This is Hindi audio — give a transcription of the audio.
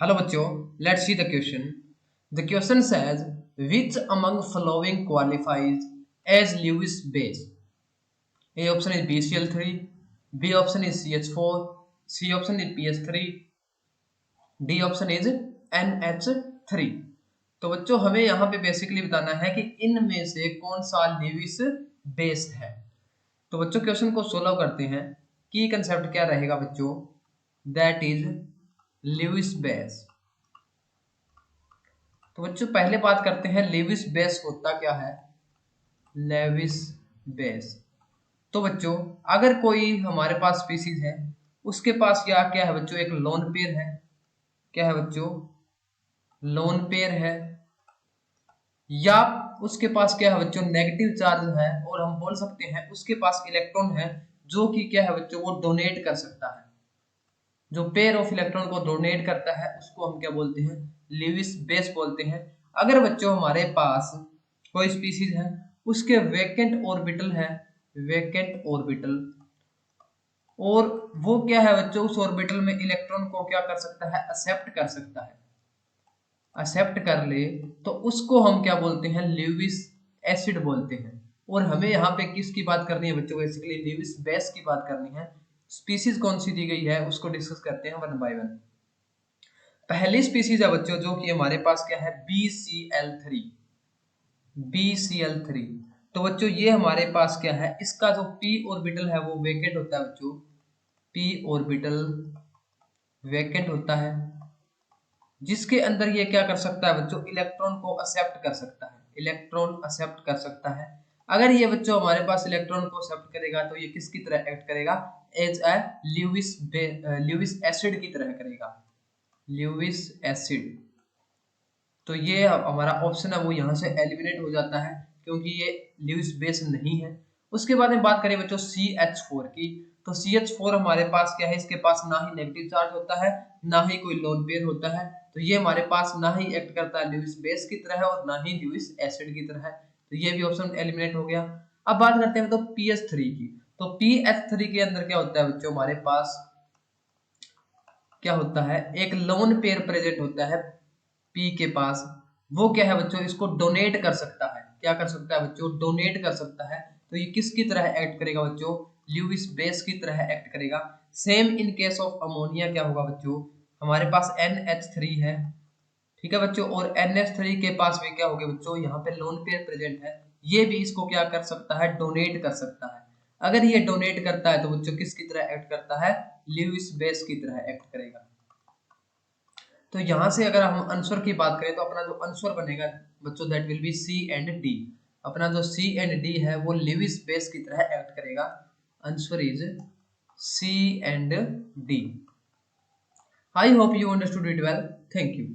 हेलो बच्चों, let's see the question. The question says which among following qualifies as Lewis base? A option is BCl3, B option is CH4, C option is PS3, D option is NH3. तो बच्चों हमें यहाँ पे बेसिकली बताना है कि इनमें से कौन सा लीविस बेस है. तो बच्चों क्वेश्चन को सोल्व करते हैं. की कंसेप्ट क्या रहेगा बच्चों? That is Lewis base. तो बच्चों पहले बात करते हैं लेविस बेस होता क्या है. लेविस बेस तो बच्चों अगर कोई हमारे पास स्पीसीज है उसके पास क्या क्या है बच्चों, एक लोन पेयर है. क्या है बच्चों? लोन पेयर है. या उसके पास क्या है बच्चों, नेगेटिव चार्ज है. और हम बोल सकते हैं उसके पास इलेक्ट्रॉन है जो कि क्या है बच्चों, वो डोनेट कर सकता है. जो पेयर ऑफ इलेक्ट्रॉन को डोनेट करता है उसको हम क्या बोलते हैं, लेविस बेस बोलते हैं. अगर बच्चों हमारे पास कोई स्पीसीज है उसके वेकेंट ऑर्बिटल है, वेकेंट ऑर्बिटल, और वो क्या है बच्चों उस ऑर्बिटल में इलेक्ट्रॉन को क्या कर सकता है, एक्सेप्ट कर सकता है. एक्सेप्ट कर ले तो उसको हम क्या बोलते हैं, लेविस एसिड बोलते हैं. और हमें यहाँ पे किसकी बात करनी है बच्चों, बेसिकली लेविस बेस की बात करनी है. स्पीसीज कौन सी दी गई है उसको डिस्कस करते हैं वन बाय वन. पहली स्पीसीज है बच्चों जो कि हमारे पास क्या है, BCl3. BCl3 तो बच्चों ये हमारे पास क्या है, इसका जो p ऑर्बिटल है वो वेकेंट होता है बच्चों. p ऑर्बिटल वेकेंट होता है जिसके अंदर ये क्या कर सकता है बच्चों, इलेक्ट्रॉन को एक्सेप्ट कर सकता है. इलेक्ट्रॉन एक्सेप्ट कर सकता है. अगर ये बच्चों हमारे पास इलेक्ट्रॉन को एक्सेप्ट करेगा तो ये किसकी तरह एक्ट करेगा, एज अ ल्यूविस एसिड की तरह करेगा. Lewis acid. तो ये हमारा ऑप्शन है वो यहाँ से एलिमिनेट हो जाता है क्योंकि ये ल्यूविस बेस नहीं है. उसके बाद में बात करें बच्चों CH4 की. तो CH4 हमारे पास क्या है, इसके पास ना ही नेगेटिव चार्ज होता है ना ही कोई लोन पेयर होता है. तो ये हमारे पास ना ही एक्ट करता है ल्यूविस बेस की तरह है और ना ही ल्यूविस एसिड की तरह है. तो ये भी ऑप्शन एलिमिनेट हो गया. अब बात करते हैं तो PH3 की. तो PH3 के अंदर क्या होता है बच्चों, हमारे पास क्या होता है, एक लोन पेयर प्रेजेंट होता है P के पास. वो क्या है बच्चों, इसको डोनेट कर सकता है. क्या कर सकता है बच्चों, डोनेट कर सकता है. तो ये किसकी तरह एक्ट करेगा बच्चों, ल्यूविस बेस की तरह एक्ट करेगा. Same in case of ammonia क्या होगा बच्चों, हमारे पास NH3 है, ठीक है बच्चों, और NH3 के पास भी क्या होगा बच्चों, यहाँ पे लोन पेयर प्रेजेंट है. ये भी इसको क्या कर सकता है, डोनेट कर सकता है. अगर ये डोनेट करता है तो बच्चों किसकी तरह एक्ट करता है, ल्यूविस बेस की तरह एक्ट करेगा. तो यहां से अगर हम आंसर की बात करें तो अपना जो आंसर बनेगा बच्चों that will be C and D. अपना जो C एंड D है वो ल्यूविस बेस की तरह एक्ट करेगा. Answer is C and D. I hope you understood it well. Thank you.